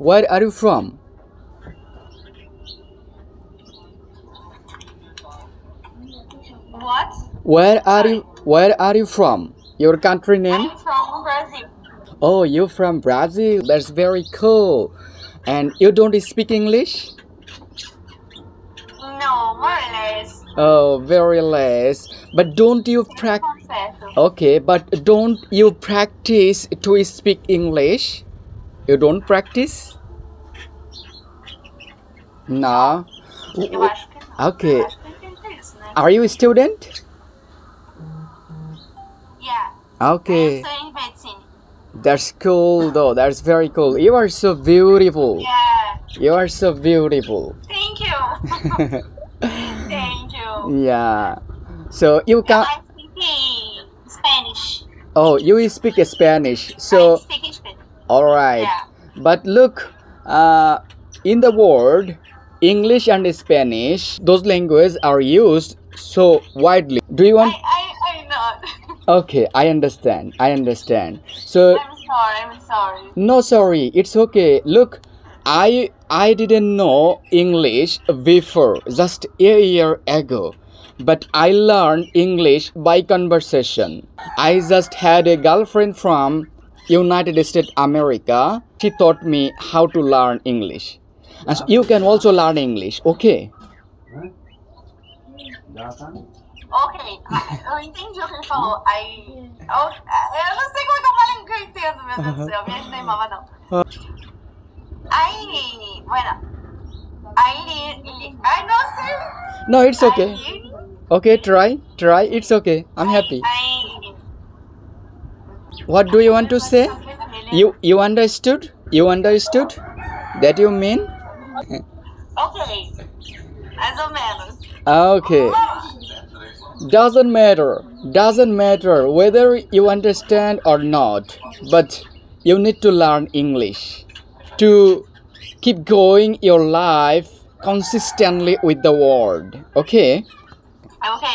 Where are you from? What? Where are you from? Your country name? I'm from Brazil. Oh, you're from Brazil. That's very cool. And you don't speak English? No, more or less. Oh, very less. But don't you practice? Confesso. Okay, but don't you practice to speak English? You don't practice? No. Eu acho que não. Okay. Eu acho que eu entendi isso, né? Are you a student? Yeah. Okay. Eu sou em medicina. That's cool though. That's very cool. You are so beautiful. Yeah. You are so beautiful. Thank you. Thank you. Yeah. So you can. I'm speaking Spanish. Oh, you speak Spanish. I So speak Spanish. all right. Yeah. But look, in the world, English and Spanish, those languages are used so widely. Do you want? I'm not. Okay, I understand. I understand. So I'm sorry. no, sorry. It's okay. Look, I didn't know English before, just a year ago. But I learned English by conversation. I just had a girlfriend from United States America. She taught me how to learn English. And you can also learn English, okay? Ok, eu entendi o que ele falou. Aí. Eu não sei como é que eu falo que eu entendo, meu Deus do céu. Me ajuda aí, mama, não. Aí. Bueno. Aí. Ai, não sei. No, it's okay. Okay, try. It's okay. I'm happy. Aí. What do you want to say? You understood? You understood? That you mean? Ok. Mais ou menos. Okay. Doesn't matter whether you understand or not, but you need to learn English to keep going your life consistently with the world. Okay? Ok.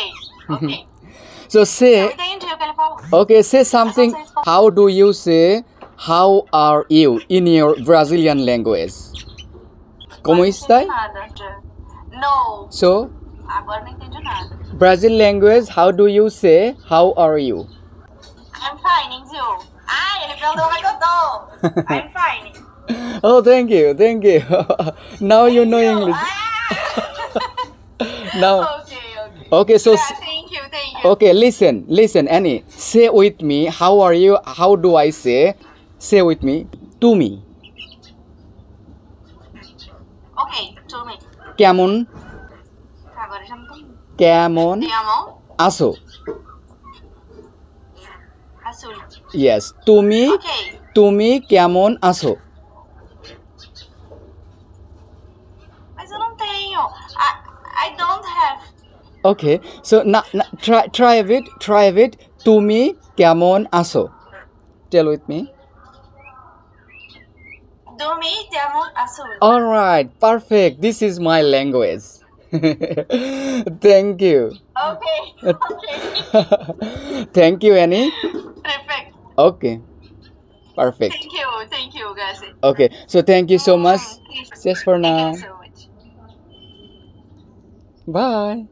So Eu say, entendi o que ele falou. okay, say something. How do you say how are you in your Brazilian language? Como está? Nada. No. So, Agora não entendi nada. Brazil language, how do you say how are you? I'm fine, and you? Ai, ele perguntou como é que eu tô. I'm fine. Oh, thank you. Now you know English. Now, okay, so Yeah, thank you. okay, listen, Annie. Say with me, how are you? How do I say? Say with me, to me. Ok, to me. Keamon, Agora já não tô. keamon, Tem a mão? aso. Azul. Yes, to me, keamon, aso. Mas eu não tenho. I don't have. Okay, so now try a bit. To me, keamon, aso. Tell with me. Do me, te amo azul. All right, perfect. This is my language. Thank you. Okay. Thank you, Annie. Perfect. Okay, perfect. Thank you, guys. Okay, so thank you so much. Just for now. Thank you so much. Bye.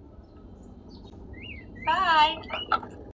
Bye.